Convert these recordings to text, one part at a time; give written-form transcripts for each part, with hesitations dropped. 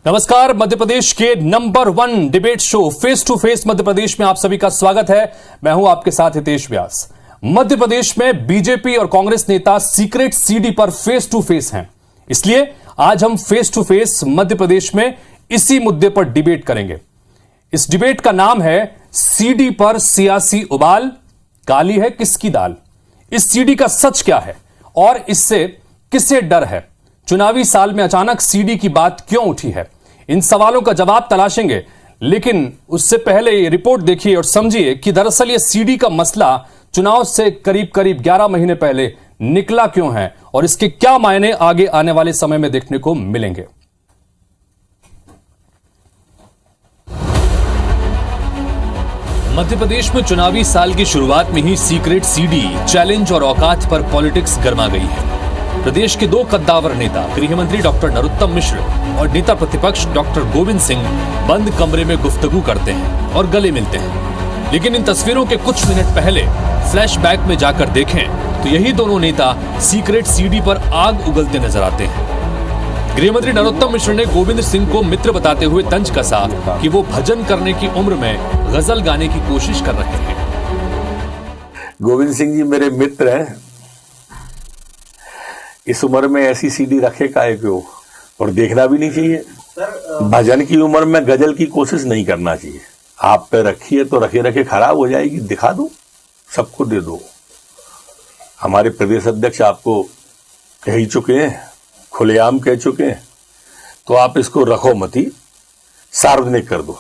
नमस्कार। मध्य प्रदेश के number 1 debate show face to face Madhya Pradesh में आप सभी का स्वागत है। मैं हूं आपके साथ हितेश व्यास। मध्य प्रदेश में बीजेपी और कांग्रेस नेता सीक्रेट सीडी पर फेस टू फेस हैं, इसलिए आज हम face to face Madhya Pradesh में इसी मुद्दे पर डिबेट करेंगे। इस डिबेट का नाम है सीडी पर सियासी उबाल, काली है किसकी दाल। इस सीडी का सच क्या है और इससे किसे डर है? चुनावी साल में अचानक सीडी की बात क्यों उठी है? इन सवालों का जवाब तलाशेंगे, लेकिन उससे पहले ये रिपोर्ट देखिए और समझिए कि दरअसल ये सीडी का मसला चुनाव से करीब 11 महीने पहले निकला क्यों है और इसके क्या मायने आगे आने वाले समय में देखने को मिलेंगे। मध्य प्रदेश में चुनावी साल की शुरुआत में ही सीक्रेट सीडी, चैलेंज और औकात पर पॉलिटिक्स गर्मा गई है। प्रदेश के दो कद्दावर नेता गृह मंत्री डॉक्टर नरोत्तम मिश्र और नेता प्रतिपक्ष डॉक्टर गोविंद सिंह बंद कमरे में गुफ्तगू करते हैं और गले मिलते हैं। लेकिन इन तस्वीरों के कुछ मिनट पहले फ्लैशबैक में जाकर देखें तो यही दोनों नेता सीक्रेट सीडी पर आग उगलते नजर आते हैं। गृह मंत्री नरोत्तम मिश्र ने गोविंद सिंह को मित्र बताते हुए तंज कसा कि वो भजन करने की उम्र में गजल गाने की कोशिश कर रहे हैं। गोविंद सिंह जी मेरे मित्र हैं। इस उम्र में ऐसी सीडी रखे काहे क्यों, और देखना भी नहीं चाहिए। भजन की उम्र में गजल की कोशिश नहीं करना चाहिए। आप पे रखी है तो रखे रखे खराब हो जाएगी, दिखा दो, सबको दे दो। हमारे प्रदेश अध्यक्ष आपको कह ही चुके हैं, खुलेआम कह चुके हैं, तो आप इसको रखो मती, सार्वजनिक कर दो।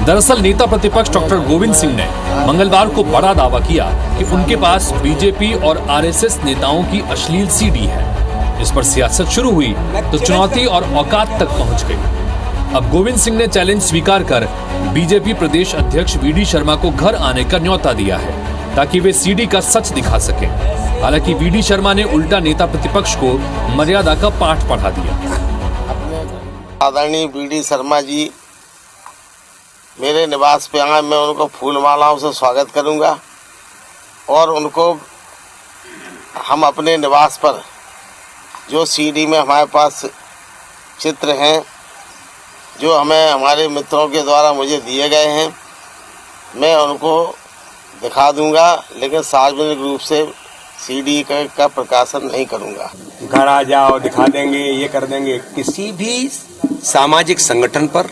दरअसल नेता प्रतिपक्ष डॉक्टर गोविंद सिंह ने मंगलवार को बड़ा दावा किया कि उनके पास बीजेपी और आरएसएस नेताओं की अश्लील सीडी है। इस पर सियासत शुरू हुई तो चुनौती और औकात तक पहुंच गई। अब गोविंद सिंह ने चैलेंज स्वीकार कर बीजेपी प्रदेश अध्यक्ष वीडी शर्मा को घर आने का न्योता दिया है ताकि वे सीडी का सच दिखा सके। हालांकि वीडी शर्मा ने उल्टा नेता प्रतिपक्ष को मर्यादा का पाठ पढ़ा दिया। आदरणीय वीडी शर्मा जी मेरे निवास पे आए, मैं उनको फूल मालाओं से स्वागत करूंगा और उनको हम अपने निवास पर जो सीडी में हमारे पास चित्र हैं जो हमें हमारे मित्रों के द्वारा मुझे दिए गए हैं, मैं उनको दिखा दूंगा, लेकिन सार्वजनिक रूप से सीडी का प्रकाशन नहीं करूंगा। घर आ जाओ दिखा देंगे, ये कर देंगे। किसी भी सामाजिक संगठन पर,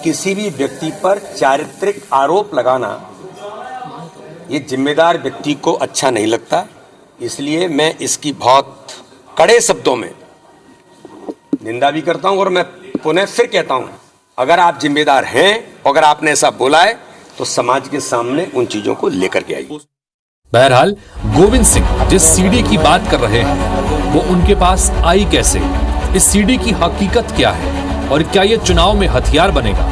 किसी भी व्यक्ति पर चारित्रिक आरोप लगाना ये जिम्मेदार व्यक्ति को अच्छा नहीं लगता। इसलिए मैं इसकी बहुत कड़े शब्दों में निंदा भी करता हूं और मैं पुनः फिर कहता हूं, अगर आप जिम्मेदार हैं, अगर आपने ऐसा बोला है तो समाज के सामने उन चीजों को लेकर के आइए। बहरहाल गोविंद सिंह जिस सीडी की बात कर रहे हैं वो उनके पास आई कैसे? इस सीडी की हकीकत क्या है और क्या ये चुनाव में हथियार बनेगा?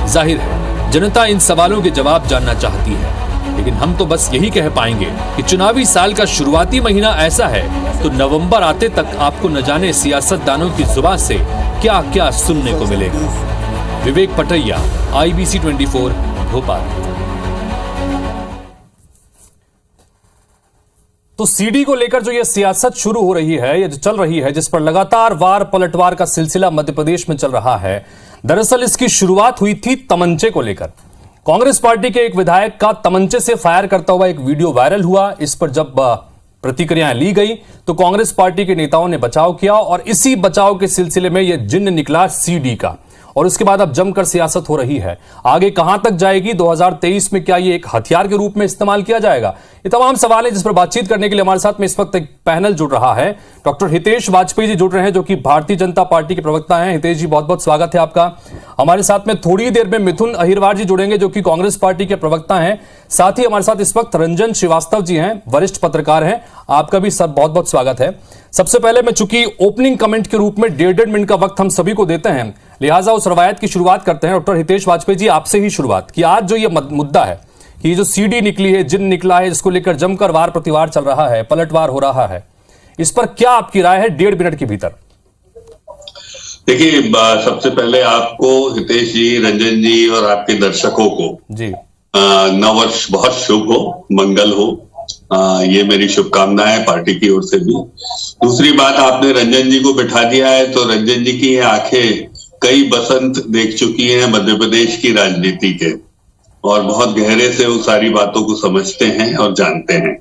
जाहिर है जनता इन सवालों के जवाब जानना चाहती है, लेकिन हम तो बस यही कह पाएंगे कि चुनावी साल का शुरुआती महीना ऐसा है तो नवंबर आते तक आपको न जाने सियासतदानों की जुबान से क्या क्या सुनने को मिलेगा। विवेक पटैया, IBC 24, भोपाल। तो सीडी को लेकर जो यह सियासत शुरू हो रही है, ये जो चल रही है, जिस पर लगातार वार पलटवार का सिलसिला मध्य प्रदेश में चल रहा है, दरअसल इसकी शुरुआत हुई थी तमंचे को लेकर। कांग्रेस पार्टी के एक विधायक का तमंचे से फायर करता हुआ एक वीडियो वायरल हुआ। इस पर जब प्रतिक्रियाएं ली गई तो कांग्रेस पार्टी के नेताओं ने बचाव किया और इसी बचाव के सिलसिले में यह जिन्न निकला सीडी का, और उसके बाद अब जमकर सियासत हो रही है। आगे कहां तक जाएगी? 2023 में क्या ये एक हथियार के रूप में इस्तेमाल किया जाएगा? ये तमाम सवाल है जिस पर बातचीत करने के लिए हमारे साथ में इस वक्त एक पैनल जुड़ रहा है। डॉक्टर हितेश वाजपेयी जी जुड़ रहे हैं जो कि भारतीय जनता पार्टी के प्रवक्ता हैं। हितेश जी, बहुत बहुत स्वागत है आपका। हमारे साथ में थोड़ी देर में मिथुन अहिरवार जी जुड़ेंगे जो कि कांग्रेस पार्टी के प्रवक्ता हैं। साथ ही हमारे साथ इस वक्त रंजन श्रीवास्तव जी हैं, वरिष्ठ पत्रकार हैं। आपका भी सब बहुत बहुत स्वागत है। सबसे पहले मैं चूंकि ओपनिंग कमेंट के रूप में 1.5 मिनट का वक्त हम सभी को देते हैं, लिहाजा उस रवायत की शुरुआत करते हैं। डॉक्टर हितेश वाजपेयी जी, आपसे ही शुरुआत कि आज जो ये मुद्दा है कि ये जो सीडी निकली है, जिन निकला है, जिसको लेकर जमकर वार प्रतिवार चल रहा है, पलटवार हो रहा है, इस पर क्या आपकी राय है 1.5 मिनट के भीतर? देखिए, सबसे पहले आपको हितेश जी, रंजन जी और आपके दर्शकों को जी नववर्ष बहुत शुभ हो, मंगल हो। ये मेरी शुभकामनाएं पार्टी की ओर से भी। दूसरी बात, आपने रंजन जी को बिठा दिया है तो रंजन जी की आंखें कई बसंत देख चुकी हैं मध्य प्रदेश की राजनीति के, और बहुत गहरे से वो सारी बातों को समझते हैं और जानते हैं।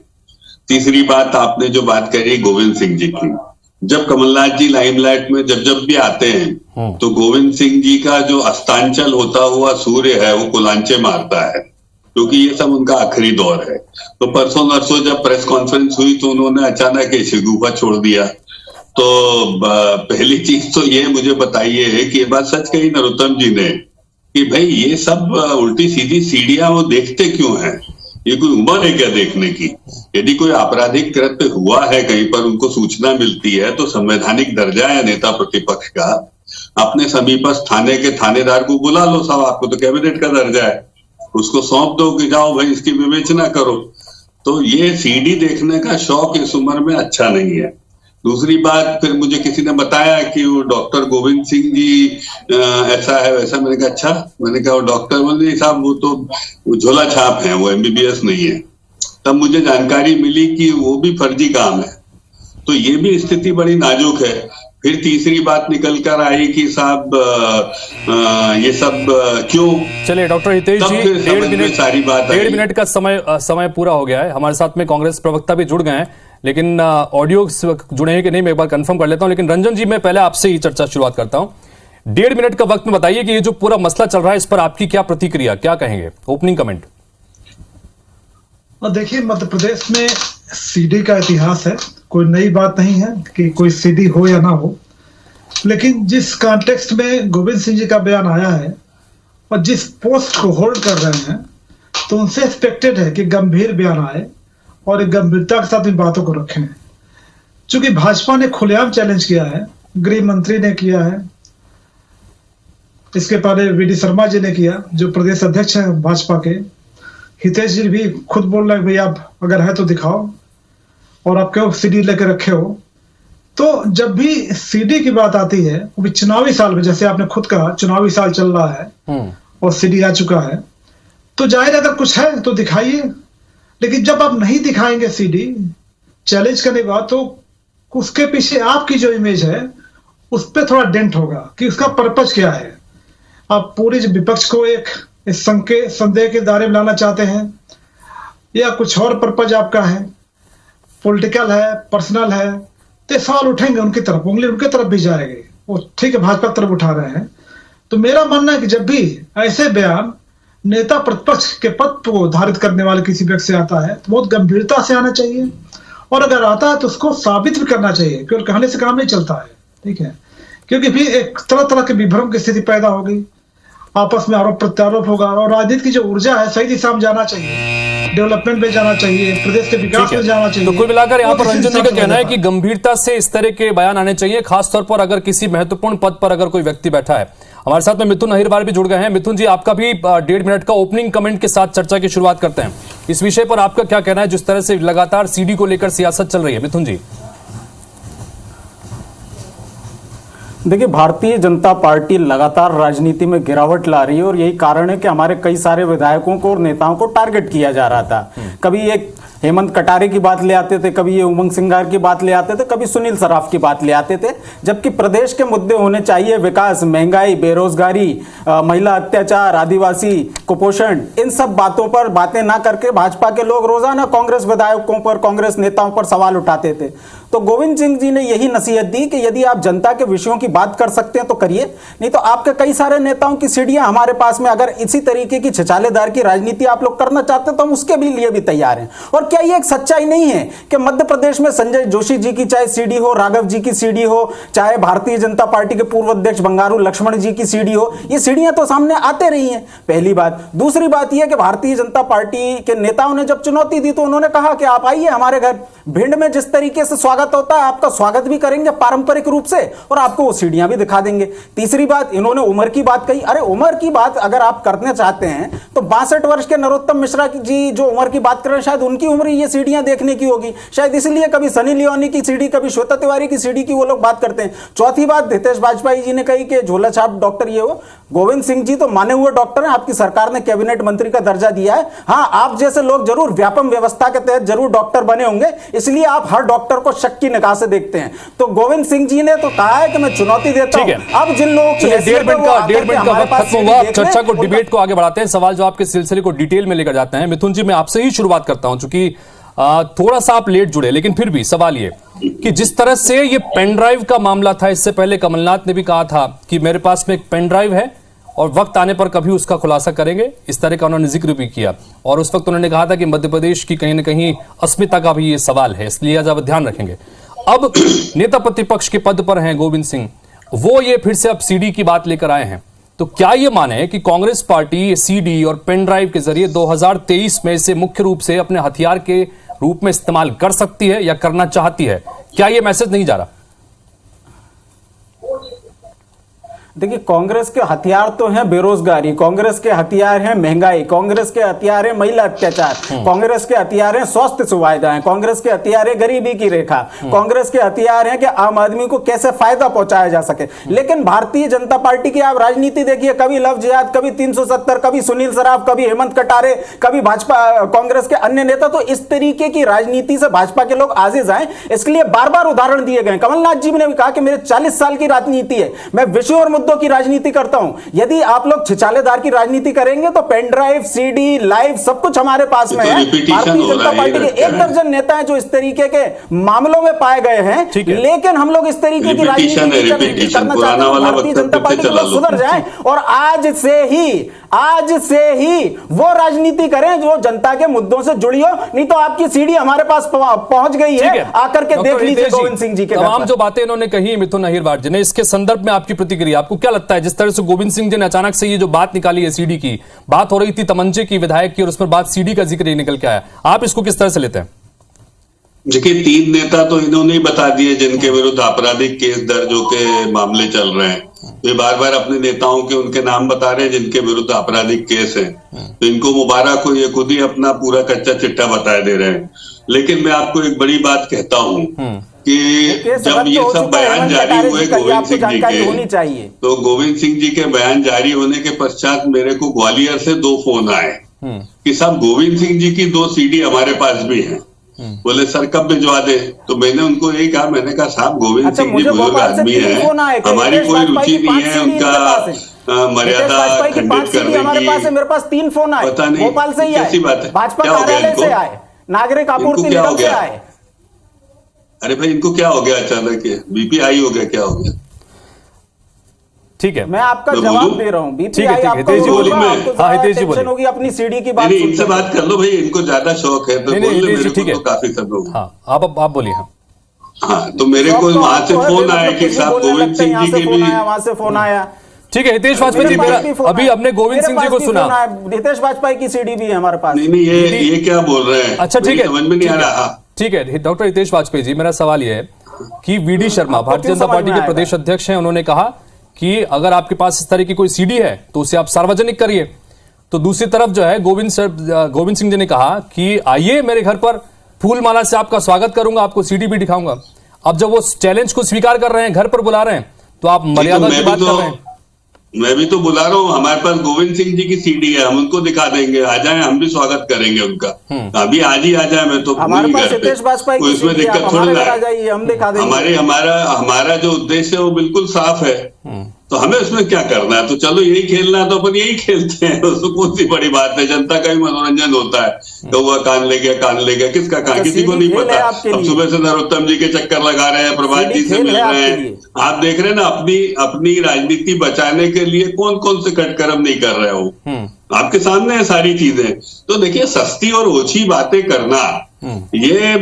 तीसरी बात, आपने जो बात करी गोविंद सिंह जी की, जब कमलनाथ जी लाइमलाइट में जब भी आते हैं तो गोविंद सिंह जी का जो अस्तांचल होता हुआ सूर्य है वो कुलांचे मारता है, क्योंकि ये सब उनका आखिरी दौर है। तो परसों नरसों जब प्रेस कॉन्फ्रेंस हुई तो उन्होंने अचानक शगुफा छोड़ दिया। तो पहली चीज तो ये मुझे बताइए कि ये बात सच कही नरोत्तम जी ने कि भाई ये सब उल्टी सीधी सीढ़ियां वो देखते क्यों हैं? ये कोई उम्र है क्या देखने की? यदि कोई आपराधिक कृत्य हुआ है कहीं पर, उनको सूचना मिलती है तो संवैधानिक दर्जा है नेता प्रतिपक्ष का, अपने समीपस्थ थाने के थानेदार को बुला लो। साहब, आपको तो कैबिनेट का दर्जा है, उसको सौंप दो कि जाओ भाई इसकी विवेचना करो। तो ये सीडी देखने का शौक इस उम्र में अच्छा नहीं है। दूसरी बात, फिर मुझे किसी ने बताया कि वो डॉक्टर गोविंद सिंह जी ऐसा है वैसा। मैंने कहा अच्छा, मैंने कहा वो डॉक्टर बोले साहब वो तो झोला छाप है, वो MBBS नहीं है। तब मुझे जानकारी मिली कि वो भी फर्जी काम है। तो ये भी स्थिति बड़ी नाजुक है। फिर तीसरी बात निकल कर आई कि साहब ये सब क्यों। चलिए डॉक्टर हितेश जी, डेढ़ मिनट का समय पूरा हो गया है। हमारे साथ में कांग्रेस प्रवक्ता भी जुड़ गए हैं, लेकिन ऑडियो जुड़े हैं कि नहीं मैं एक बार कंफर्म कर लेता हूं। लेकिन रंजन जी, मैं पहले आपसे ही चर्चा शुरुआत करता हूं। 1.5 मिनट का वक्त में बताइए कि ये जो पूरा मसला चल रहा है इस पर आपकी क्या प्रतिक्रिया, क्या कहेंगे, ओपनिंग कमेंट। देखिए, मध्य प्रदेश में सीडी का इतिहास है, कोई नई बात नहीं है कि कोई सीडी हो या ना हो। लेकिन जिस कॉन्टेक्स्ट में गोविंद सिंह जी का बयान आया है और जिस पोस्ट को होल्ड कर रहे हैं, तो उनसे एक्सपेक्टेड है कि गंभीर बयान आए और एक गंभीरता के साथ इन बातों को रखें। चूंकि भाजपा ने खुलेआम चैलेंज किया है, गृह मंत्री ने किया है, इसके पहले VD शर्मा जी ने किया जो प्रदेश अध्यक्ष हैं भाजपा के, हितेश जी भी खुद बोल रहे हैं भाई आप अगर है तो दिखाओ, और आप क्यों सीडी लेकर रखे हो। तो जब भी सीडी की बात आती है, वो भी चुनावी साल में, जैसे आपने खुद कहा चुनावी साल चल रहा है और सीडी आ चुका है, तो जाहिर अगर कुछ है तो दिखाइए। लेकिन जब आप नहीं दिखाएंगे सीडी चैलेंज करने के बाद, तो उसके पीछे आपकी जो इमेज है उस पर थोड़ा डेंट होगा कि उसका पर्पज क्या है। आप पूरे विपक्ष को एक संदेह के दायरे में लाना चाहते हैं या कुछ और पर्पज आपका है, पॉलिटिकल है, पर्सनल है, तो सवाल उठेंगे उनकी तरफ, उंगली उनके तरफ भी जाएगी। वो ठीक है, भाजपा की तरफ उठा रहे हैं। तो मेरा मानना है कि जब भी ऐसे बयान नेता प्रतिपक्ष के पद को धारित करने वाले किसी व्यक्ति से आता है तो बहुत गंभीरता से आना चाहिए, और अगर आता है तो उसको साबित भी करना चाहिए, क्योंकि कहने से काम नहीं चलता है। ठीक है, क्योंकि फिर एक तरह तरह के विभ्रम की स्थिति पैदा होगी, आपस में आरोप प्रत्यारोप होगा, और राजनीति की जो ऊर्जा है सही दिशा में जाना चाहिए, डेवलपमेंट में जाना चाहिए, प्रदेश के विकास में जाना चाहिए। तो कुल मिलाकर यहाँ पर रंजन जी का कहना है कि गंभीरता से इस तरह के बयान आने चाहिए, खासतौर पर अगर किसी महत्वपूर्ण पद पर अगर कोई व्यक्ति बैठा है। हमारे साथ में मिथुन अहिरवार भी जुड़ गए हैं। मिथुन जी, आपका भी 1.5 मिनट का ओपनिंग कमेंट के साथ चर्चा की शुरुआत करते हैं। इस विषय पर आपका क्या कहना है जिस तरह से लगातार सीडी को लेकर सियासत चल रही है? मिथुन जी। देखिए, भारतीय जनता पार्टी लगातार राजनीति में गिरावट ला रही है, और यही कारण है कि हमारे कई सारे विधायकों को और नेताओं को टारगेट किया जा रहा था। कभी एक हेमंत कटारे की बात ले आते थे, कभी ये उमंग सिंगार की बात ले आते थे, कभी सुनील सराफ की बात ले आते थे, जबकि प्रदेश के मुद्दे होने चाहिए विकास, महंगाई, बेरोजगारी, महिला अत्याचार, आदिवासी कुपोषण, इन सब बातों पर बातें ना करके भाजपा के लोग रोजाना कांग्रेस विधायकों पर, कांग्रेस नेताओं पर सवाल उठाते थे। तो गोविंद सिंह जी ने यही नसीहत दी कि यदि आप जनता के विषयों की बात कर सकते हैं तो करिए, नहीं तो आपके कई सारे नेताओं की सीढ़ियां हमारे पास में, अगर इसी तरीके की छछालेदार की राजनीति आप लोग करना चाहते हैं तो हम उसके भी लिए भी तैयार हैं। और क्या ये एक सच्चाई नहीं है कि मध्य प्रदेश में संजय जोशी जी की चाहे सीडी हो, राघव जी की सीडी हो, चाहे भारतीय जनता पार्टी के पूर्व अध्यक्ष बंगारू लक्ष्मण जी की सीडी हो, ये सीढ़ियां तो सामने आते रही हैं, पहली बात। दूसरी बात यह कि भारतीय जनता पार्टी के नेताओं ने जब चुनौती दी तो उन्होंने कहा कि आप आइए हमारे घर। भिंड में जिस तरीके से स्वागत स्वागत होता है, आपका स्वागत भी करेंगे पारंपरिक रूप से और आपको वो सीढ़ियां भी दिखा देंगे। तीसरी बात, इन्होंने उम्र की बात कही। अरे उम्र की बात अगर आप करना चाहते हैं तो 62 वर्ष के नरोत्तम मिश्रा जी जो उम्र की बात कर रहे हैं, शायद उनकी उम्र ये सीढ़ियां देखने की होगी, शायद इसलिए कभी सनी लियोनी की सीढ़ी, कभी श्वेता तिवारी की सीढ़ी की वो लोग बात करते हैं। चौथी बात, हितेश वाजपेयी जी ने कही कि झोला छाप डॉक्टर ये हो। गोविंद सिंह जी तो माने हुए डॉक्टर हैं, आपकी सरकार ने कैबिनेट मंत्री का दर्जा दिया है। हाँ, आप जैसे लोग जरूर व्यापम व्यवस्था के तहत जरूर डॉक्टर बने होंगे, इसलिए आप हर डॉक्टर को शक की निगाह से देखते हैं। तो गोविंद सिंह जी ने तो कहा है कि मैं चुनौती देता हूं। अब जिन लोगों की 1.5 मिनट का वक्त खत्म हुआ, अब चर्चा को, डिबेट को आगे बढ़ाते हैं, सवाल जवाब के सिलसिले को डिटेल में लेकर जाते हैं। मिथुन जी, मैं आपसे ही शुरुआत करता हूं, चूंकि थोड़ा सा आप लेट जुड़े, लेकिन फिर भी सवाल ये कि जिस तरह से ये पेन ड्राइव का मामला था, इससे पहले कमलनाथ ने भी कहा था कि मेरे पास में एक पेन ड्राइव है और वक्त आने पर कभी उसका खुलासा करेंगे, इस तरह का उन्होंने जिक्र भी किया। और उस वक्त उन्होंने कहा था कि मध्य प्रदेश की कहीं ना कहीं अस्मिता का भी ये सवाल है, इसलिए जब ध्यान रखेंगे। अब नेता प्रतिपक्ष के पद पर हैं गोविंद सिंह, वो ये फिर से अब सीडी की बात लेकर आए हैं। तो क्या ये माने कि कांग्रेस पार्टी सीडी और पेन ड्राइव के जरिए 2023 में इसे मुख्य रूप से अपने हथियार के रूप में इस्तेमाल कर सकती है या करना चाहती है? क्या ये मैसेज नहीं जा रहा? देखिए, कांग्रेस के हथियार तो हैं बेरोजगारी, कांग्रेस के हथियार हैं महंगाई, कांग्रेस के हथियार हैं महिला अत्याचार, कांग्रेस के हथियार हैं स्वास्थ्य सुविधाएं, कांग्रेस के हथियार है गरीबी की रेखा, कांग्रेस के हथियार हैं कि आम आदमी को कैसे फायदा पहुंचाया जा सके। लेकिन भारतीय जनता पार्टी की आप राजनीति देखिए, कभी लव जिहाद, कभी 370, कभी सुनील सराफ, कभी हेमंत कटारे, कभी भाजपा कांग्रेस के अन्य नेता। तो इस तरीके की राजनीति से भाजपा के लोग आगे जाएं, इसके लिए बार बार उदाहरण दिए गए। कमलनाथ जी ने भी कहा कि मेरे 40 साल की राजनीति है, मैं विषयों और मुद्दों की राजनीति करता हूं। यदि आप लोग छिछालेदार की राजनीति करेंगे तो पेन ड्राइव, सीडी, लाइव सब कुछ हमारे पास में है। भारतीय जनता पार्टी के 1 दर्जन नेता हैं जो इस तरीके के मामलों में पाए गए हैं, लेकिन हम लोग इस तरीके की राजनीति करना चाहते हैं। भारतीय जनता पार्टी के लोग सुधर जाएं और आज से ही वो राजनीति करें जो जनता के मुद्दों से जुड़ी हो। नहीं तो आपकी सीडी हमारे पास पहुंच गई है, आकर के देख लीजिए गोविंद सिंह जी के तमाम जो बातें इन्होंने कही मिथुन अहिरवार जी ने, इसके संदर्भ में आपकी प्रतिक्रिया, आपको क्या लगता है जिस तरह से गोविंद सिंह जी ने अचानक से ये जो बात निकाली है, सीडी की बात हो रही थी तमंचे की, विधायक की, और उस पर बात सीडी का जिक्र ही निकल के आया, आप इसको किस तरह से लेते हैं? देखिए, 3 नेता तो इन्होंने ही बता दिए जिनके विरुद्ध आपराधिक केस दर्जों के मामले चल रहे हैं। वे बार बार अपने नेताओं के उनके नाम बता रहे हैं जिनके विरुद्ध आपराधिक केस है, तो इनको मुबारक हो, ये खुद ही अपना पूरा कच्चा चिट्ठा बता दे रहे हैं। लेकिन मैं आपको एक बड़ी बात कहता हूं कि जब ये सब बयान जारी हुए गोविंद सिंह जी के, तो गोविंद सिंह जी के बयान जारी होने के पश्चात मेरे को ग्वालियर से 2 फोन आए कि साहब गोविंद सिंह जी की 2 सीडी हमारे पास भी हैं। बोले सर कब भिजवा दे? तो मैंने उनको यही कहा, मैंने कहा साहब गोविंद सिंह जी बुजुर्ग आदमी है, हमारी कोई रुचि नहीं है उनका मर्यादा खंडित करने की। मेरे पास 3 फोन आए, पता नहीं भोपाल से ही कैसी बात है, भाजपा कार्यालय से आए, नागरिक आपूर्ति निगम से आए। अरे भाई इनको क्या हो गया अचानक, बीपी हाई हो गया, क्या हो गया? ठीक है, मैं आपका जवाब दे रहा हूँ। ठीक है, हितेश जी बोलिए। हाँ, हितेश जी बोलिए। होगी अपनी सीडी की बात, इनसे बात कर लो भाई, इनको ज्यादा शौक है तो बोल लो, मेरे को तो काफी सब। हाँ, आप बोलिए। हाँ, तो मेरे को वहां से फोन आया कि साहब गोविंद सिंह जी के भी, वहां से फोन आया। ठीक है, हितेश वाजपेयी जी, मेरा अभी हमने गोविंद सिंह जी को सुना, हितेश वाजपेयी की सीडी भी है हमारे पास। नहीं ये क्या बोल रहे हैं? अच्छा ठीक है, समझ में नहीं आ रहा। ठीक है डॉक्टर हितेश वाजपेयी जी, मेरा सवाल यह है कि वीडी शर्मा भारतीय जनता पार्टी के प्रदेश अध्यक्ष हैं, उन्होंने कहा कि अगर आपके पास इस तरह की कोई सीडी है तो उसे आप सार्वजनिक करिए। तो दूसरी तरफ जो है गोविंद सिंह जी ने कहा कि आइए मेरे घर पर, फूल माला से आपका स्वागत करूंगा, आपको सीडी भी दिखाऊंगा। अब जब वो चैलेंज को स्वीकार कर रहे हैं, घर पर बुला रहे हैं, तो आप मर्यादा की बात कर रहे हैं। मैं भी तो बुला रहा हूँ, हमारे पास गोविंद सिंह जी की सीडी है, हम उनको दिखा देंगे, आ जाए, हम भी स्वागत करेंगे उनका। अभी आज ही आ जाए, मैं तो हमारे पास हितेश वाजपेयी की इसमें दिक्कत थोड़ी ना है, हम दिखा देंगे। हमारा जो उद्देश्य है वो बिल्कुल साफ है, तो हमें उसमें क्या करना है? तो चलो यही खेलना है तो अपन यही खेलते हैं, उसमें कौन सी बड़ी बात है? जनता का भी मनोरंजन होता है। कौआ कान ले गया, किसका कान? किसी को नहीं पता। अब सुबह से नरोत्तम जी के चक्कर लगा रहे हैं, प्रभात जी से मिल रहे हैं, आप देख रहे हैं ना, अपनी राजनीति बचाने के लिए कौन कौन से कटकर्म नहीं कर रहे हो, आपके सामने है सारी चीजें। तो देखिए, सस्ती और ओछी बातें करना ये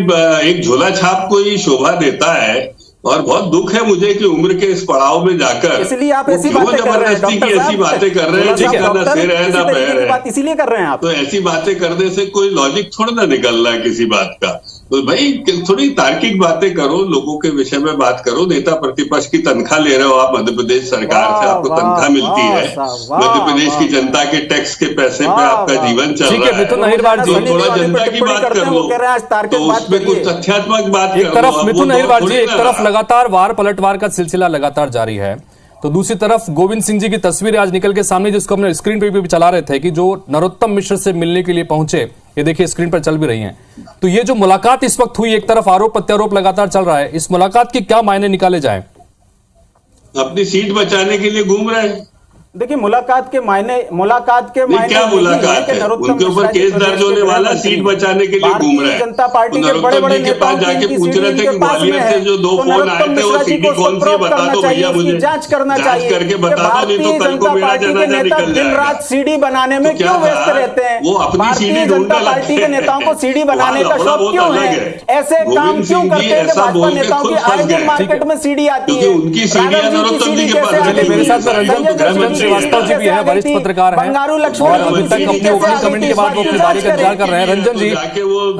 एक झोला छाप को ही शोभा देता है। और बहुत दुख है मुझे कि उम्र के इस पड़ाव में जाकर इसलिए आप ऐसी बातें जबरदस्ती की ऐसी बातें कर रहे हैं जिसका ना सिर है ना पैर है, इसीलिए कर रहे हैं आप। तो ऐसी बातें करने से कोई लॉजिक थोड़ा ना निकल रहा है किसी बात का। तो भाई थोड़ी तार्किक बातें करो, लोगों के विषय में बात करो। नेता प्रतिपक्ष की तनख्वाह ले रहे हो आप मध्य प्रदेश सरकार से, आपको तनख्वाह मिलती है, मध्य प्रदेश की जनता के टैक्स के पैसे पे आपका जीवन चल रहा है। मिथुन अहिरवार जी, थोड़ा जनता की बात कर लो, तो उसमें कुछ तथ्यात्मक बात एक तरफ मिथुन अहिरवार जी, एक तरफ लगातार वार पलटवार का सिलसिला लगातार जारी है, तो दूसरी तरफ गोविंद सिंह जी की तस्वीरें आज निकल के सामने, जिसको हमने स्क्रीन पे भी चला रहे थे, कि जो नरोत्तम मिश्र से मिलने के लिए पहुंचे, ये देखिए स्क्रीन पर चल भी रही हैं। तो ये जो मुलाकात इस वक्त हुई, एक तरफ आरोप प्रत्यारोप लगातार चल रहा है, इस मुलाकात के क्या मायने निकाले जाए? अपनी सीट बचाने के लिए घूम रहे हैं। देखिए मुलाकात के मायने क्या मुलाकात है? उनके ऊपर केस दर्ज होने वाला, सीट बचाने के लिए घूम रहे हैं। जनता पार्टी के नरोत्तम बड़े जी के पास जाके पूछ रहे थे कि ग्वालियर से जो 2 फोन आए थे वो सीडी कौन सी है, बता दो भैया मुझे, जांच करना चाहिए, करके बता दो, नहीं तो कल को मेरा जनाजा निकल दिन रात सीडी बनाने में क्यों व्यस्त रहते हैं? वो अपनी सीडी जनता पार्टी के नेताओं को सीडी बनाने का शौक क्यों है? ऐसे काम क्यों करते हैं कि भाजपा नेताओं की आए दिन मार्केट में सीडी आती है? उनकी सीडी नरोत्तम जी के पास। मेरे साथ रंजन श्रीवास्तव जी भी है, वरिष्ठ पत्रकार हैं, और अभी तक अपने ओपनिंग कमेंट के बाद वो अपनी बारी का इंतजार कर रहे हैं।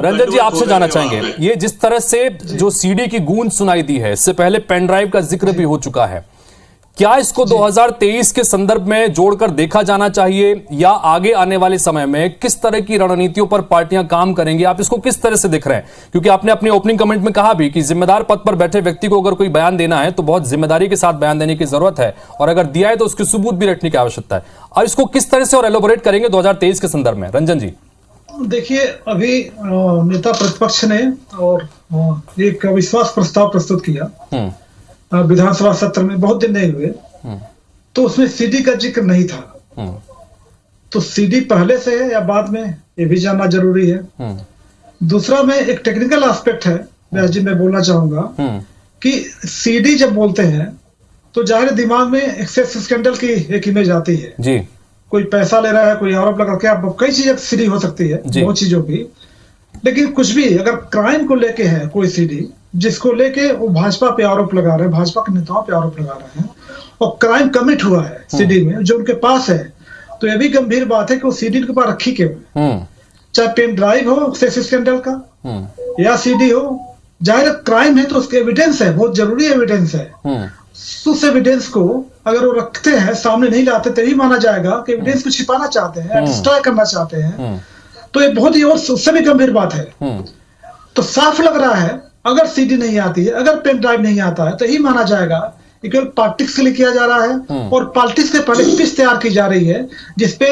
रंजन जी आपसे जानना चाहेंगे, ये जिस तरह से जो सीडी की गूंज सुनाई दी है, इससे पहले पेन ड्राइव का जिक्र भी हो चुका है, क्या इसको 2023 के संदर्भ में जोड़कर देखा जाना चाहिए, या आगे आने वाले समय में किस तरह की रणनीतियों पर पार्टियां काम करेंगी? आप इसको किस तरह से देख रहे हैं? क्योंकि आपने अपने ओपनिंग कमेंट में कहा भी कि जिम्मेदार पद पर बैठे व्यक्ति को अगर कोई बयान देना है तो बहुत जिम्मेदारी के साथ बयान देने की जरूरत है, और अगर दिया है तो उसके सबूत भी रखने की आवश्यकता है। और इसको किस तरह से और एलोबोरेट करेंगे 2023 के संदर्भ में? रंजन जी देखिए, अभी नेता प्रतिपक्ष ने और एक अविश्वास प्रस्ताव प्रस्तुत किया विधानसभा सत्र में, बहुत दिन नहीं हुए, तो उसमें सीडी का जिक्र नहीं था। तो सीडी पहले से है या बाद में, ये भी जानना जरूरी है। दूसरा में एक टेक्निकल एस्पेक्ट है, मैं बोलना चाहूंगा कि सीडी जब बोलते हैं तो जाहिर दिमाग में एक्सेस स्कैंडल की एक इमेज आती है जी, कोई पैसा ले रहा है, कोई आरोप लगा के, आप कई चीजें सीडी हो सकती है, बहुत चीजों की। लेकिन कुछ भी अगर क्राइम को लेके है कोई सीडी, जिसको लेके वो भाजपा पे आरोप लगा रहे हैं, भाजपा के नेताओं पे आरोप लगा रहे हैं, और क्राइम कमिट हुआ है सीडी में जो उनके पास है, तो यह भी गंभीर बात है कि वो सीडी के पास रखी क्यों है? चाहे पेन ड्राइव हो सेक्स स्कैंडल का या सीडी हो, जाहिर क्राइम है तो उसके एविडेंस है, बहुत जरूरी एविडेंस है। उस एविडेंस को अगर वो रखते हैं, सामने नहीं लाते, तभी माना जाएगा कि एविडेंस को छिपाना चाहते हैं, डिस्ट्रॉय करना चाहते हैं। तो ये बहुत ही और उससे भी गंभीर बात है। तो साफ लग रहा है अगर सीडी नहीं आती है, अगर पेन ड्राइव नहीं आता है, तो ही माना जाएगा कि केवल पॉलिटिक्स के लिए किया जा रहा है, और पॉलिटिक्स के पहले पिच तैयार की जा रही है जिसपे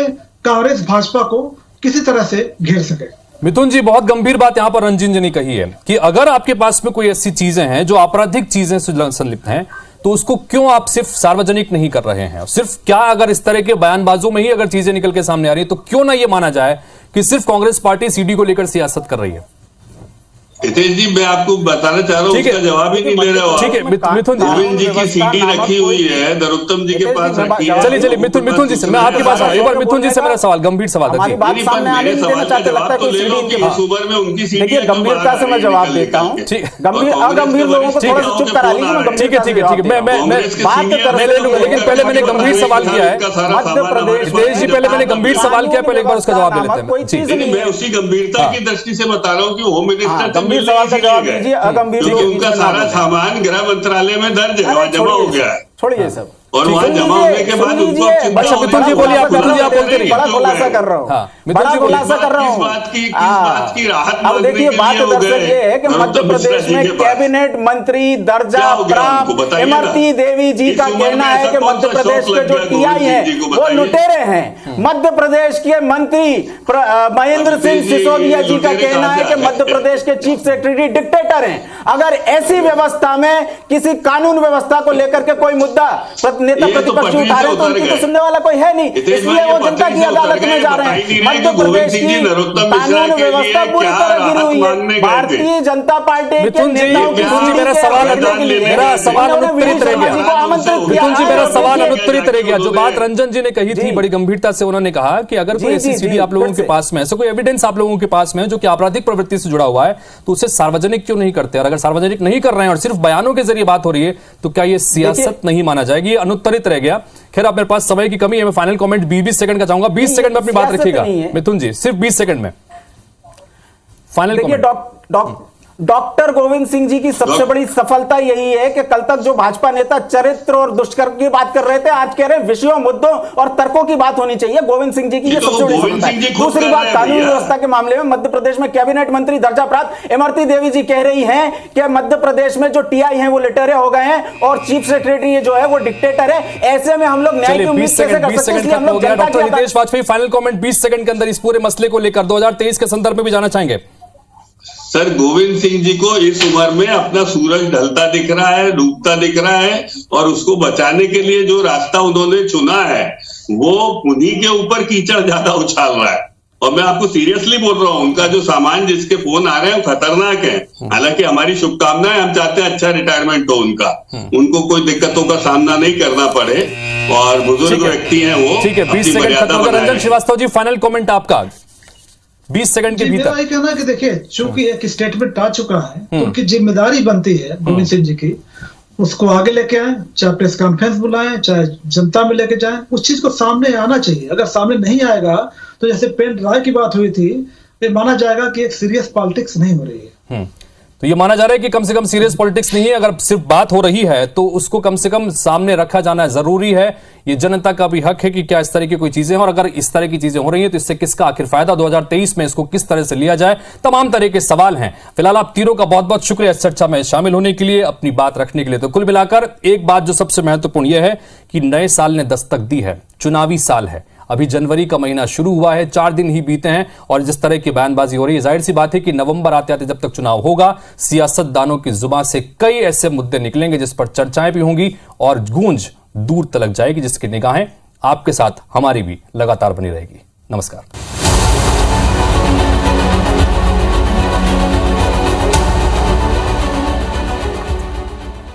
कांग्रेस भाजपा को किसी तरह से घेर सके। मिथुन जी, बहुत गंभीर बात यहां पर रंजन जी ने कही है कि अगर आपके पास में कोई ऐसी चीजें हैं जो आपराधिक चीजें से संलिप्त हैं, तो उसको क्यों आप सिर्फ सार्वजनिक नहीं कर रहे हैं? सिर्फ क्या अगर इस तरह के बयानबाजों में ही अगर चीजें निकल के सामने आ रही है, तो क्यों ना ये माना जाए कि सिर्फ कांग्रेस पार्टी सीडी को लेकर सियासत कर रही है? हितेश जी, मैं आपको बताना चाह रहा हूँ, उसका जवाब ही नहीं ले रहे हो। ठीक है मिथुन जी, गोविंद जी की सीडी रखी हुई है, नरोत्तम जी के पास रखी है। चलिए मिथुन जी से मैं आपके पास एक बार मिथुन जी से मेरा सवाल, गंभीर सवाल था। मेरे सवाल का जवाब तो ले लो कि इस उम्र में उनकी सीडी गंभीरता से मैं जवाब देता हूँ। अगंभीर लोगों को थोड़ा सा चुप करा लीजिए। ठीक है, मैं ले लूंगा, लेकिन पहले मैंने गंभीर सवाल किया है। मध्य प्रदेश हितेश जी, पहले मैंने गंभीर सवाल किया, पहले एक बार उसका जवाब दे लेते हैं। मैं उसी गंभीरता की दृष्टि से बता रहा हूँ कि होम मिनिस्टर गंभीर सवाल का जवाब दीजिए। अगंभीर क्योंकि उनका सारा सामान गृह मंत्रालय में दर्ज है, जमा हो गया है, छोड़िए सब, और वहाँ जमा होने के बाद उनको अच्छा मिथुन जी बोलिए, आप बोलते रहिए। बड़ा खुलासा कर रहा हूँ, बड़ा खुलासा कर रहा हूँ। किस बात की राहत अब देखिए, बात दरअसल ये है कि मध्य प्रदेश में कैबिनेट मंत्री दर्जा प्राप्त इमरती देवी जी का कहना है कि मध्य प्रदेश के जो टीआई हैं वो लुटेरे हैं। मध्य प्रदेश के मंत्री महेंद्र सिंह सिसोदिया जी का कहना है कि मध्य प्रदेश के चीफ सेक्रेटरी डिक्टेटर हैं। अगर ऐसी व्यवस्था में किसी कानून व्यवस्था को लेकर के कोई मुद्दा नेता प्रतिपक्ष उठा रहे हैं, तो उनकी तो सुनने वाला कोई है नहीं, इसलिए वो जनता की अदालत में जा रहे हैं। मध्य प्रदेश की कानून व्यवस्था पूरी तरह गिरी हुई है। भारतीय जनता पार्टी के नेताओं की मेरा सवाल अनुत्तरित रह गया। मिथुन जी, मेरा सवाल अनुत्तरित रह गया। जो बात रंजन जी ने कही थी बड़ी गंभीरता से, उन्होंने कहा कि अगर कोई ऐसी सीडी आप लोगों के पास में, ऐसा कोई एविडेंस आप लोगों के पास में है जो कि आपराधिक प्रवृत्ति से जुड़ा हुआ है, तो उसे सार्वजनिक क्यों नहीं करते? और अगर सार्वजनिक नहीं कर रहे हैं और सिर्फ बयानों के जरिए बात हो रही है, तो क्या ये सियासत नहीं माना जाएगी? अनुत्तरित रह गया। खैर, आप मेरे पास समय की कमी है, मैं फाइनल कमेंट 20 सेकंड का चाहूंगा। 20 सेकंड में अपनी बात रखिएगा मिथुन जी, सिर्फ 20 सेकंड में final comment. Doctor Govind Singh ji की सबसे बड़ी सफलता यही है कि कल तक जो भाजपा नेता चरित्र और दुष्कर्म की बात कर रहे थे, आज कह रहे हैं विषयों, मुद्दों और तर्कों की बात होनी चाहिए। गोविंद सिंह जी की ये सबसे बड़ी सफलता है। दूसरी बात, कानून व्यवस्था के मामले में मध्य प्रदेश में कैबिनेट मंत्री दर्जा प्राप्त इमरती देवी जी कह रही हैं कि मध्य प्रदेश में जो टीआई हैं वो लिटरे हो गए हैं और चीफ सेक्रेटरी जो है वो डिक्टेटर है। ऐसे में हम लोग न्याय की उम्मीद कैसे कर सकते हैं? इसलिए हम लोग doctor Hitesh Vajpayee, final comment 20 second के अंदर इस पूरे मसले को लेकर 2023 के संदर्भ में भी जाना चाहेंगे। सर, गोविंद सिंह जी को इस उम्र में अपना सूरज ढलता दिख रहा है, डूबता दिख रहा है, और उसको बचाने के लिए जो रास्ता उन्होंने चुना है वो उन्हीं के ऊपर कीचड़ ज्यादा उछाल रहा है। और मैं आपको सीरियसली बोल रहा हूं, उनका जो सामान जिसके फोन आ रहे हैं वो खतरनाक है। हालांकि हमारी शुभकामनाएं, हम चाहते हैं अच्छा रिटायरमेंट हो उनका, उनको कोई दिक्कतों का सामना नहीं करना पड़े, और बुजुर्ग व्यक्ति हैं वो। ठीक है, 20 सेकंड खत्म हो गया। रंजन श्रीवास्तव जी, फाइनल कमेंट आपका 20 सेकंड के भीतर। मेरा ये कहना है कि देखिए, चूंकि एक स्टेटमेंट आ चुका है तो उनकी जिम्मेदारी बनती है गोविंद सिंह जी की, उसको आगे लेके आए, चाहे प्रेस कॉन्फ्रेंस बुलाएं, चाहे जनता में लेके जाएं, उस चीज को सामने आना चाहिए। अगर सामने नहीं आएगा तो जैसे पेन ड्राई की बात हुई थी, ये माना जाएगा कि एक सीरियस पॉलिटिक्स नहीं हो रही है। तो ये माना जा रहा है कि कम से कम सीरियस पॉलिटिक्स नहीं है। अगर सिर्फ बात हो रही है तो उसको कम से कम सामने रखा जाना जरूरी है। ये जनता का भी हक है कि क्या इस तरह की कोई चीजें हैं, और अगर इस तरह की चीजें हो रही हैं तो इससे किसका आखिर फायदा, 2023 में इसको किस तरह से लिया जाए, तमाम तरह के सवाल हैं। फिलहाल आप तीनों का बहुत बहुत शुक्रिया इस चर्चा में शामिल होने के लिए, अपनी बात रखने के लिए। तो कुल मिलाकर एक बात जो सबसे महत्वपूर्ण यह है कि नए साल ने दस्तक दी है, चुनावी साल है। अभी जनवरी का महीना शुरू हुआ है, 4 दिन ही बीते हैं, और जिस तरह की बयानबाजी हो रही है, जाहिर सी बात है कि नवंबर आते आते जब तक चुनाव होगा, सियासतदानों की जुबान से कई ऐसे मुद्दे निकलेंगे जिस पर चर्चाएं भी होंगी और गूंज दूर तलक जाएगी, जिसकी निगाहें आपके साथ हमारी भी लगातार बनी रहेगी। नमस्कार।